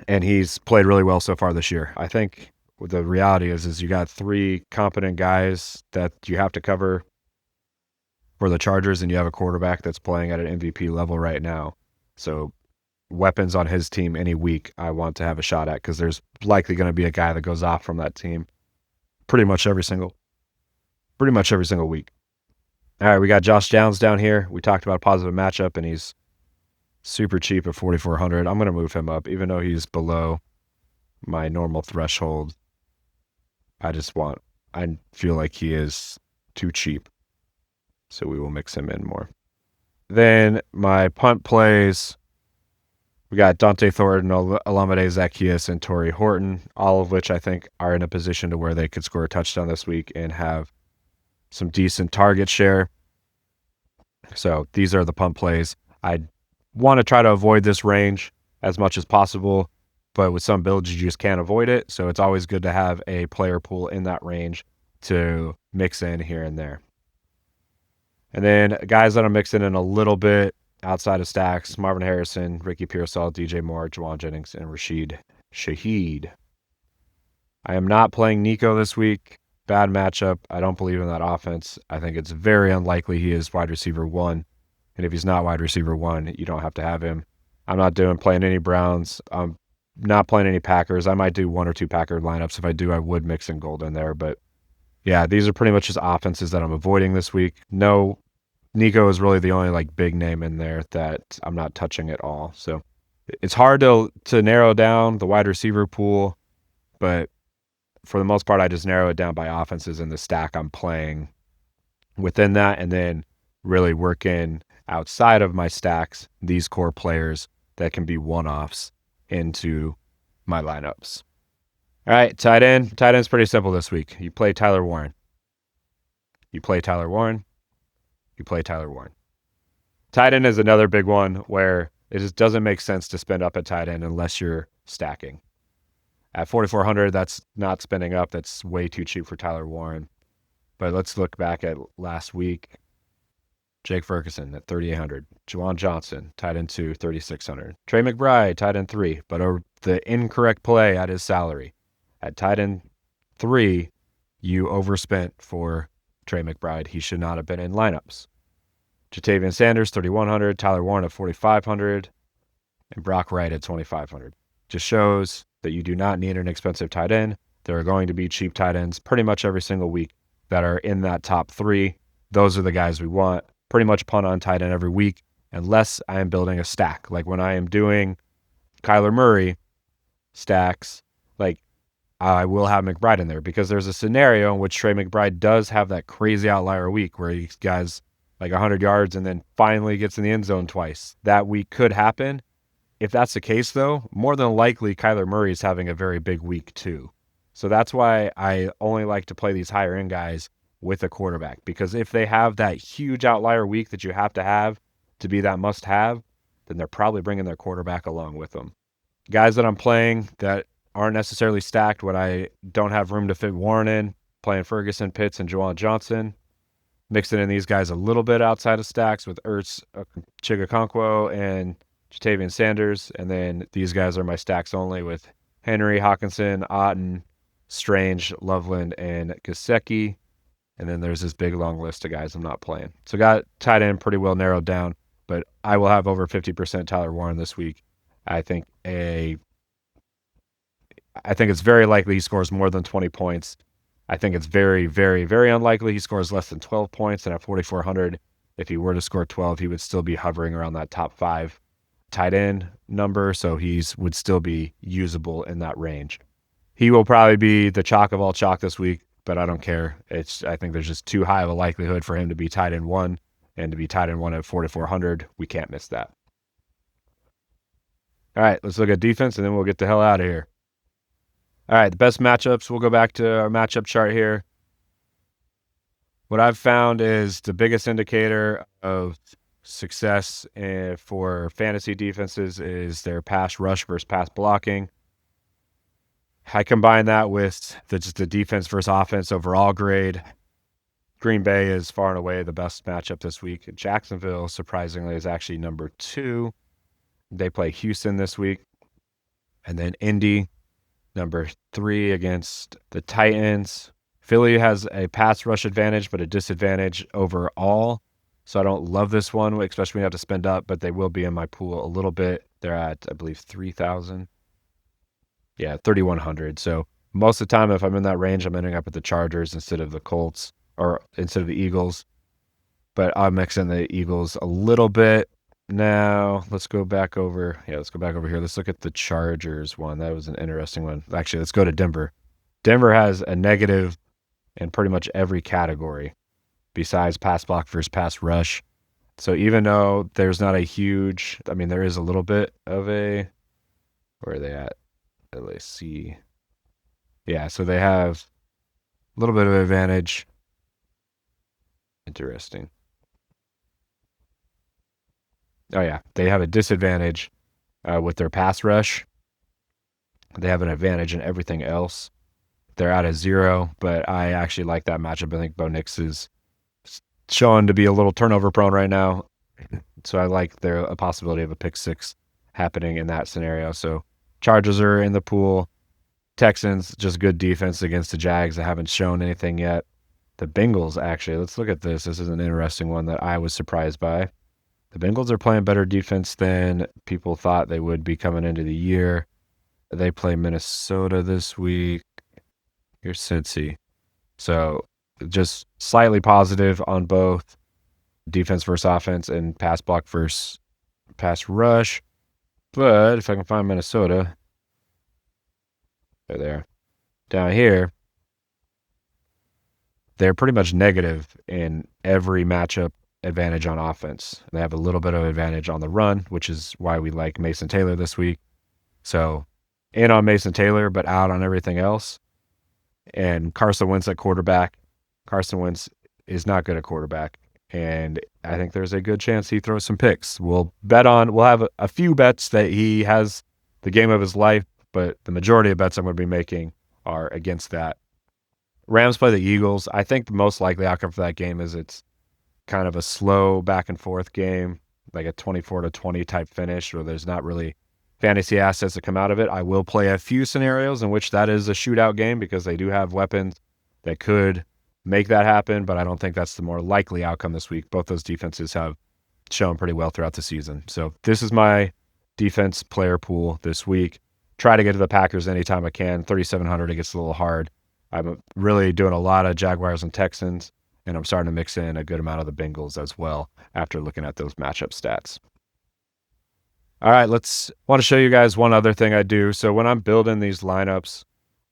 And he's played really well so far this year. I think the reality is you got 3 competent guys that you have to cover for the Chargers, and you have a quarterback that's playing at an MVP level right now. So weapons on his team any week I want to have a shot at because there's likely going to be a guy that goes off from that team pretty much every single week. All right, we got Josh Downs down here. We talked about a positive matchup, and he's super cheap at 4,400. I'm going to move him up, even though he's below my normal threshold. I feel like he is too cheap, so we will mix him in more. Then my punt plays, we got Dante Thornton, Olamide Zaccheaus, and Torrey Horton, all of which I think are in a position to where they could score a touchdown this week and have some decent target share. So these are the pump plays. I want to try to avoid this range as much as possible, but with some builds, you just can't avoid it. So it's always good to have a player pool in that range to mix in here and there. And then guys that I'm mixing in a little bit outside of stacks: Marvin Harrison, Ricky Pearsall, DJ Moore, Juwan Jennings, and Rashid Shaheed. I am not playing Nico this week. Bad matchup. I don't believe in that offense. I think it's very unlikely he is wide receiver 1. And if he's not wide receiver 1, you don't have to have him. I'm not playing any Browns. I'm not playing any Packers. I might do 1 or 2 Packer lineups. If I do, I would mix in Gold in there. But yeah, these are pretty much just offenses that I'm avoiding this week. No, Nico is really the only big name in there that I'm not touching at all. So it's hard to narrow down the wide receiver pool, but for the most part, I just narrow it down by offenses in the stack I'm playing within that, and then really work in outside of my stacks these core players that can be one-offs into my lineups. All right, tight end. Tight end's pretty simple this week. You play Tyler Warren. You play Tyler Warren. You play Tyler Warren. Tight end is another big one where it just doesn't make sense to spend up at tight end unless you're stacking. At 4,400, that's not spending up. That's way too cheap for Tyler Warren. But let's look back at last week. Jake Ferguson at 3,800. Juwan Johnson, tight end 2, 3,600. Trey McBride, tight end 3, but the incorrect play at his salary. At tight end 3, you overspent for Trey McBride. He should not have been in lineups. Jatavian Sanders, 3,100. Tyler Warren at 4,500. And Brock Wright at 2,500. Just shows that you do not need an expensive tight end. There are going to be cheap tight ends pretty much every single week that are in that top 3. Those are the guys we want. Pretty much punt on tight end every week, unless I am building a stack. Like when I am doing Kyler Murray stacks, I will have McBride in there because there's a scenario in which Trey McBride does have that crazy outlier week where he guys 100 yards and then finally gets in the end zone twice. That week could happen. If that's the case, though, more than likely Kyler Murray is having a very big week too. So that's why I only like to play these higher end guys with a quarterback, because if they have that huge outlier week that you have to be that must have, then they're probably bringing their quarterback along with them. Guys that I'm playing that aren't necessarily stacked when I don't have room to fit Warren in, playing Ferguson, Pitts, and Juwan Johnson, mixing in these guys a little bit outside of stacks with Ertz, Chigakonkwo, and Jatavian Sanders, and then these guys are my stacks only with Henry, Hawkinson, Otten, Strange, Loveland, and Gesicki. And then there's this big long list of guys I'm not playing. So got tight end pretty well narrowed down, but I will have over 50% Tyler Warren this week. I think it's very likely he scores more than 20 points. I think it's very, very, very unlikely he scores less than 12 points. And at 4,400, if he were to score 12, he would still be hovering around that top 5 tight end number. So he would still be usable in that range. He will probably be the chalk of all chalk this week, but I don't care. I think there's just too high of a likelihood for him to be tight end 1, and to be tight end 1 at 4,400. We can't miss that. All right, let's look at defense, and then we'll get the hell out of here. All right, the best matchups. We'll go back to our matchup chart here. What I've found is the biggest indicator of success for fantasy defenses is their pass rush versus pass blocking. I combine that with just the defense versus offense overall grade. Green Bay is far and away the best matchup this week. Jacksonville, surprisingly, is actually number 2. They play Houston this week. And then Indy, number 3 against the Titans. Philly has a pass rush advantage, but a disadvantage overall. So I don't love this one, especially when you have to spend up, but they will be in my pool a little bit. They're at, I believe, 3,000. Yeah, 3,100. So most of the time, if I'm in that range, I'm ending up at the Chargers instead of the Colts or instead of the Eagles. But I'll mix in the Eagles a little bit. Now, let's go back over. Yeah, let's go back over here. Let's look at the Chargers one. That was an interesting one. Actually, let's go to Denver. Denver has a negative in pretty much every category besides pass block versus pass rush. So even though there's not a huge, there is a little bit of a, where are they at? Let's see. Yeah, so they have a little bit of advantage. Interesting. Oh, yeah. They have a disadvantage with their pass rush. They have an advantage in everything else. They're at a 0, but I actually like that matchup. I think Bo Nix is showing to be a little turnover prone right now. So I like a possibility of a pick six happening in that scenario. So Chargers are in the pool. Texans, just good defense against the Jags that haven't shown anything yet. The Bengals, actually, let's look at this. This is an interesting one that I was surprised by. The Bengals are playing better defense than people thought they would be coming into the year. They play Minnesota this week. Here's Cincy. So just slightly positive on both defense versus offense and pass block versus pass rush. But if I can find Minnesota, they're there. Down here, they're pretty much negative in every matchup advantage on offense. They have a little bit of advantage on the run, which is why we like Mason Taylor this week. So in on Mason Taylor, but out on everything else. And Carson Wentz at quarterback. Carson Wentz is not good at quarterback. And I think there's a good chance he throws some picks. We'll have a few bets that he has the game of his life, but the majority of bets I'm going to be making are against that. Rams play the Eagles. I think the most likely outcome for that game is it's kind of a slow back and forth game, like a 24-20 type finish, where there's not really fantasy assets that come out of it. I will play a few scenarios in which that is a shootout game because they do have weapons that could make that happen, but I don't think that's the more likely outcome this week. Both those defenses have shown pretty well throughout the season. So this is my defense player pool this week. Try to get to the Packers anytime I can. 3,700, it gets a little hard. I'm really doing a lot of Jaguars and Texans, and I'm starting to mix in a good amount of the Bengals as well after looking at those matchup stats. All right, want to show you guys one other thing I do. So when I'm building these lineups,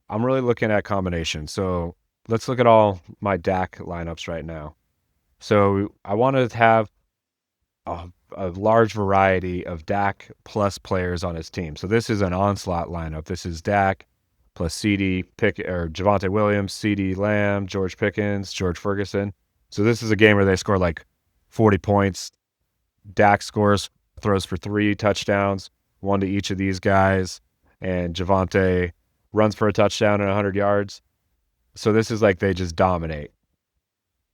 I'm really looking at combinations. So let's look at all my Dak lineups right now. So I want to have a large variety of Dak plus players on his team. So this is an onslaught lineup. This is Dak plus CD Javonte Williams, CD Lamb, George Pickens, George Ferguson. So this is a game where they score like 40 points. Dak throws for 3 touchdowns, 1 to each of these guys, and Javonte runs for a touchdown and 100 yards. So this is like they just dominate,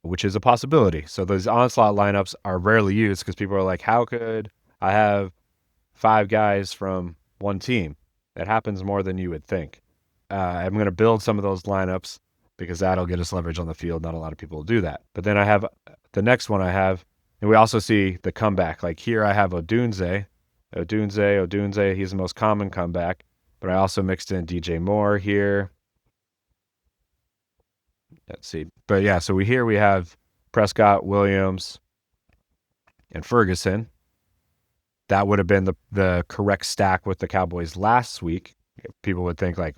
which is a possibility. So those onslaught lineups are rarely used because people are like, how could I have 5 guys from one team? That happens more than you would think. I'm going to build some of those lineups because that'll get us leverage on the field. Not a lot of people will do that. But then I have the next one and we also see the comeback. Like here I have Odunze. He's the most common comeback. But I also mixed in DJ Moore here. Let's see. But yeah, so we have Prescott, Williams, and Ferguson. That would have been the correct stack with the Cowboys last week. People would think like,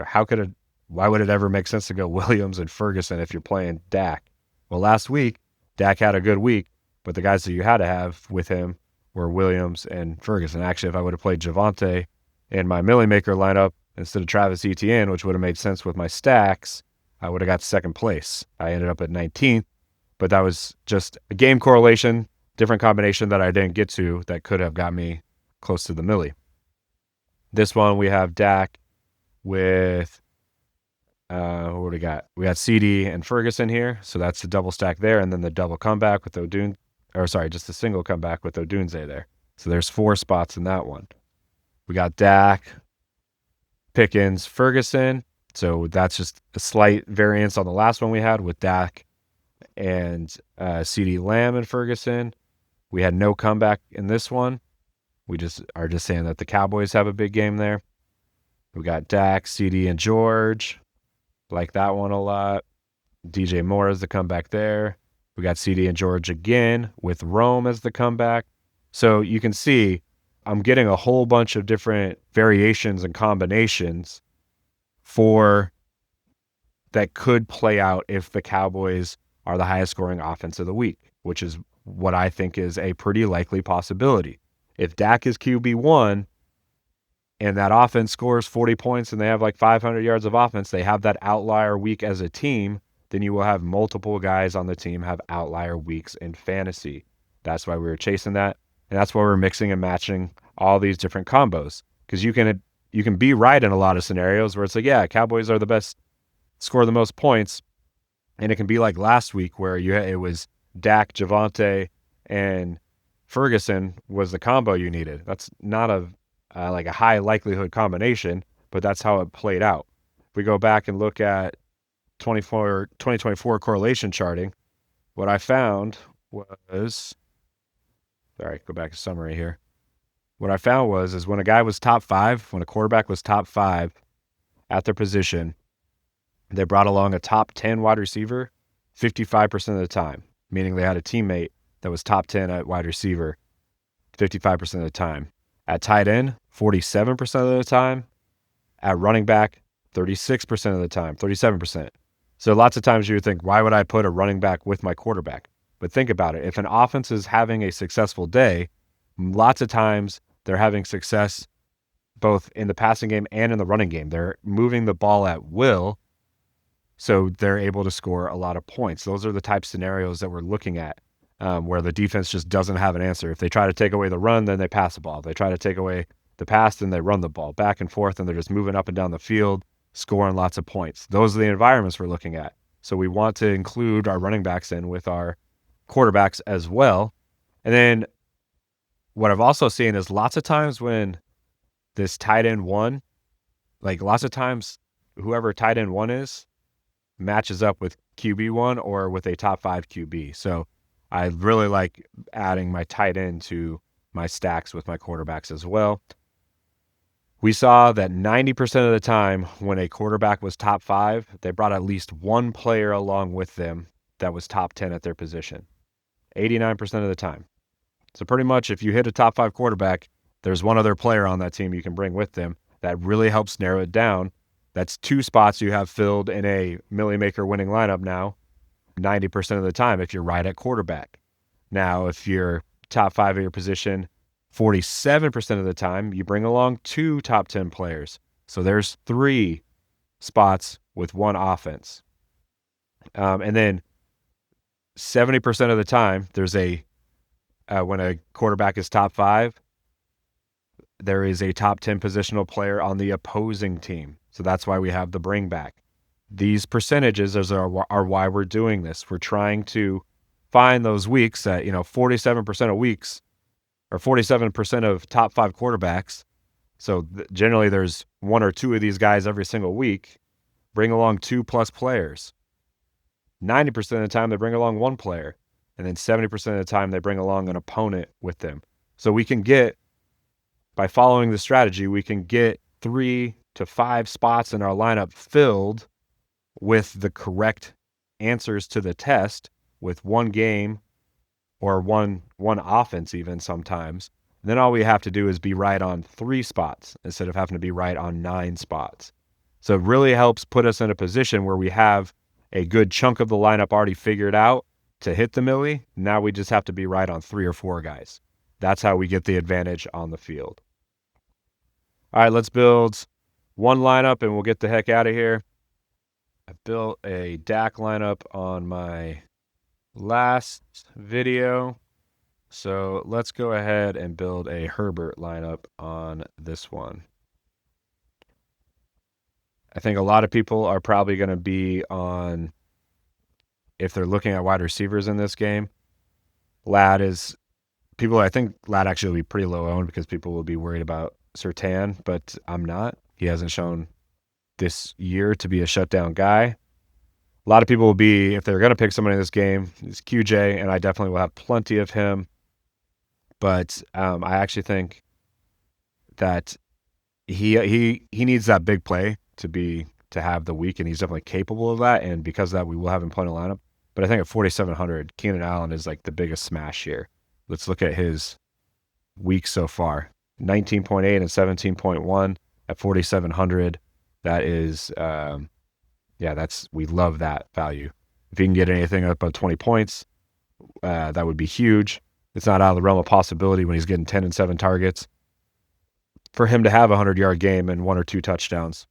why would it ever make sense to go Williams and Ferguson if you're playing Dak? Well, last week, Dak had a good week, but the guys that you had to have with him were Williams and Ferguson. Actually, if I would have played Javonte in my Milly Maker lineup instead of Travis Etienne, which would have made sense with my stacks, I would have got second place. I ended up at 19th, but that was just a game correlation, different combination that I didn't get to that could have got me close to the Milly. This one, we have Dak with, what do we got? We got CD and Ferguson here, so that's the double stack there, and then the double comeback with just the single comeback with Odunze there. So there's 4 spots in that one. We got Dak, Pickens, Ferguson. So that's just a slight variance on the last one we had with Dak and CD Lamb and Ferguson. We had no comeback in this one. We just saying that the Cowboys have a big game there. We got Dak, CD, and George. Like that one a lot. DJ Moore as the comeback there. We got CD and George again with Rome as the comeback. So you can see I'm getting a whole bunch of different variations and combinations that could play out if the Cowboys are the highest scoring offense of the week, which is what I think is a pretty likely possibility. If Dak is QB1 and that offense scores 40 points and they have like 500 yards of offense, they have that outlier week as a team, then you will have multiple guys on the team have outlier weeks in fantasy. That's why we were chasing that. And that's why we're mixing and matching all these different combos, because you can be right in a lot of scenarios where it's like, yeah, Cowboys are the best, score the most points, and it can be like last week where it was Dak, Javonte, and Ferguson was the combo you needed. That's not like a high likelihood combination, but that's how it played out. If we go back and look at 2024 correlation charting, what I found was, sorry, go back to summary here. What I found is when a guy was top 5, when a quarterback was top 5 at their position, they brought along a top 10 wide receiver 55% of the time, meaning they had a teammate that was top 10 at wide receiver 55% of the time. At tight end, 47% of the time. At running back, 36% of the time, 37%. So lots of times you would think, why would I put a running back with my quarterback? But think about it. If an offense is having a successful day, lots of times they're having success both in the passing game and in the running game. They're moving the ball at will, so they're able to score a lot of points. Those are the type of scenarios that we're looking at, where the defense just doesn't have an answer. If they try to take away the run, then they pass the ball. If they try to take away the pass, then they run the ball back and forth, and they're just moving up and down the field, scoring lots of points. Those are the environments we're looking at. So we want to include our running backs in with our quarterbacks as well. And then what I've also seen is lots of times when this tight end 1, like lots of times whoever tight end 1 is, matches up with QB1 or with a top 5 QB. So I really like adding my tight end to my stacks with my quarterbacks as well. We saw that 90% of the time when a quarterback was top 5, they brought at least one player along with them that was top 10 at their position. 89% of the time. So pretty much if you hit a top 5 quarterback, there's one other player on that team you can bring with them. That really helps narrow it down. That's 2 spots you have filled in a Milly Maker winning lineup now, 90% of the time if you're right at quarterback. Now, if you're top 5 at your position, 47% of the time, you bring along 2 top 10 players. So there's 3 spots with 1 offense. And then 70% of the time, there's when a quarterback is top 5, there is a top 10 positional player on the opposing team. So that's why we have the bring back. These percentages are why we're doing this. We're trying to find those weeks that, 47% of weeks or 47% of top 5 quarterbacks. So generally there's 1 or 2 of these guys every single week. Bring along 2+ players. 90% of the time they bring along 1 player. And then 70% of the time they bring along an opponent with them. So we can by following the strategy, we can get 3 to 5 spots in our lineup filled with the correct answers to the test with 1 game or one offense even sometimes. And then all we have to do is be right on 3 spots instead of having to be right on 9 spots. So it really helps put us in a position where we have a good chunk of the lineup already figured out to hit the Milly. Now we just have to be right on 3 or 4 guys. That's how we get the advantage on the field. All right, let's build 1 lineup and we'll get the heck out of here. I built a Dak lineup on my last video. So let's go ahead and build a Herbert lineup on this one. I think a lot of people are probably going to be on, if they're looking at wide receivers in this game, I think Ladd actually will be pretty low owned because people will be worried about Surtain, but I'm not. He hasn't shown this year to be a shutdown guy. A lot of people will be, if they're going to pick someone in this game, it's QJ, and I definitely will have plenty of him. But I actually think that he needs that big play to have the week, and he's definitely capable of that. And because of that, we will have him playing a lineup. But I think at 4,700, Keenan Allen is like the biggest smash here. Let's look at his week so far: 19.8 and 17.1 at 4,700. That is, we love that value. If you can get anything up on 20 points, that would be huge. It's not out of the realm of possibility when he's getting 10 and 7 targets for him to have a 100-yard game and 1 or 2 touchdowns.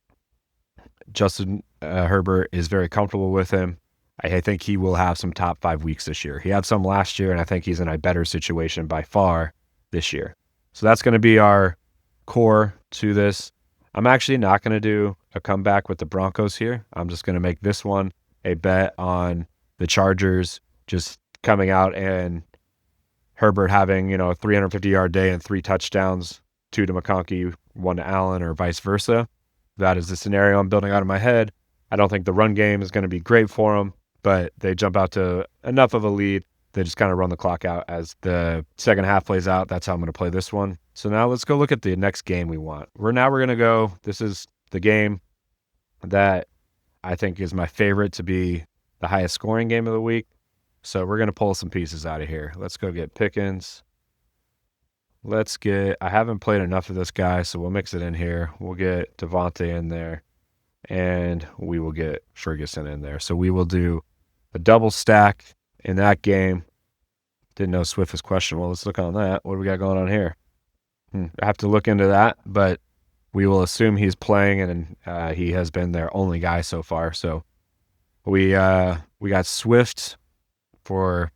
Justin Herbert is very comfortable with him. I think he will have some top 5 weeks this year. He had some last year, and I think he's in a better situation by far this year. So that's going to be our core to this. I'm actually not going to do a comeback with the Broncos here. I'm just going to make this one a bet on the Chargers just coming out and Herbert having, a 350-yard day and 3 touchdowns, 2 to McConkey, 1 to Allen, or vice versa. That is the scenario I'm building out in my head. I don't think the run game is going to be great for them, but they jump out to enough of a lead. They just kind of run the clock out as the second half plays out. That's how I'm going to play this one. So now let's go look at the next game we want. We're going to go, this is the game that I think is my favorite to be the highest scoring game of the week. So we're going to pull some pieces out of here. Let's go get Pickens. I haven't played enough of this guy, so we'll mix it in here. We'll get Devontae in there, and we will get Ferguson in there. So we will do a double stack in that game. Didn't know Swift was questionable. Let's look on that. What do we got going on here? I have to look into that, but we will assume he's playing, and he has been their only guy so far. So we got Swift for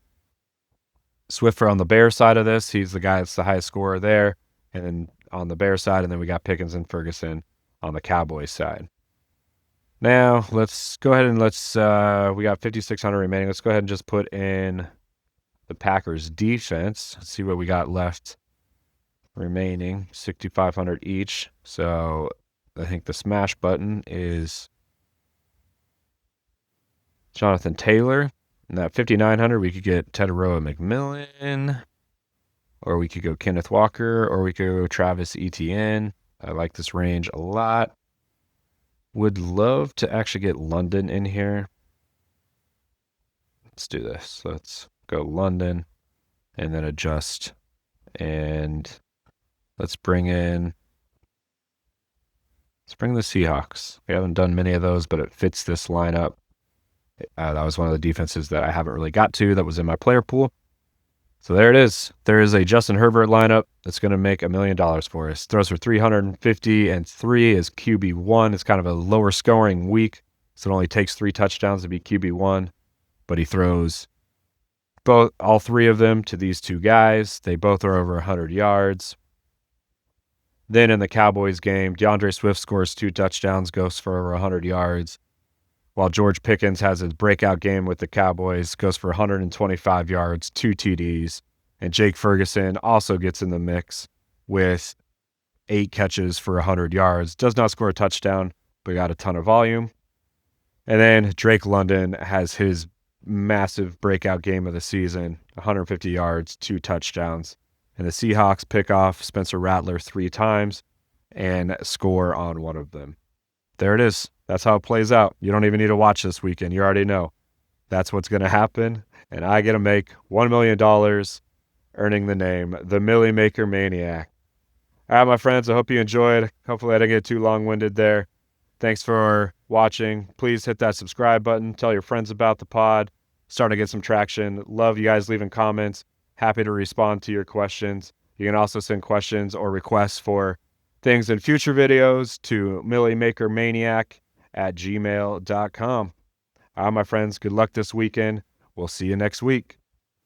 on the Bears side of this. He's the guy that's the highest scorer there, and then on the Bears side, and then we got Pickens and Ferguson on the Cowboys side. Now, let's go ahead and we got 5,600 remaining. Let's go ahead and just put in the Packers defense. Let's see what we got left remaining, 6,500 each. So I think the smash button is Jonathan Taylor. And that 5,900, we could get Teteroa McMillan, or we could go Kenneth Walker, or we could go Travis Etienne. I like this range a lot. Would love to actually get London in here. Let's do this. Let's go London and then adjust. And let's bring the Seahawks. We haven't done many of those, but it fits this lineup. That was one of the defenses that I haven't really got to that was in my player pool. So there it is. There is a Justin Herbert lineup that's going to make $1 million for us. Throws for 350 and 3 is QB1. It's kind of a lower scoring week, so it only takes 3 touchdowns to be QB1. But he throws all 3 of them to these 2 guys. They both are over 100 yards. Then in the Cowboys game, DeAndre Swift scores 2 touchdowns, goes for over 100 yards. While George Pickens has his breakout game with the Cowboys, goes for 125 yards, 2 TDs. And Jake Ferguson also gets in the mix with 8 catches for 100 yards. Does not score a touchdown, but got a ton of volume. And then Drake London has his massive breakout game of the season, 150 yards, 2 touchdowns. And the Seahawks pick off Spencer Rattler 3 times and score on one of them. There it is. That's how it plays out. You don't even need to watch this weekend. You already know. That's what's going to happen. And I get to make $1 million earning the name, the Milly Maker Maniac. All right, my friends, I hope you enjoyed. Hopefully I didn't get too long-winded there. Thanks for watching. Please hit that subscribe button. Tell your friends about the pod. Starting to get some traction. Love you guys leaving comments. Happy to respond to your questions. You can also send questions or requests for things in future videos to millymakermaniac@gmail.com. All right, my friends, good luck this weekend. We'll see you next week.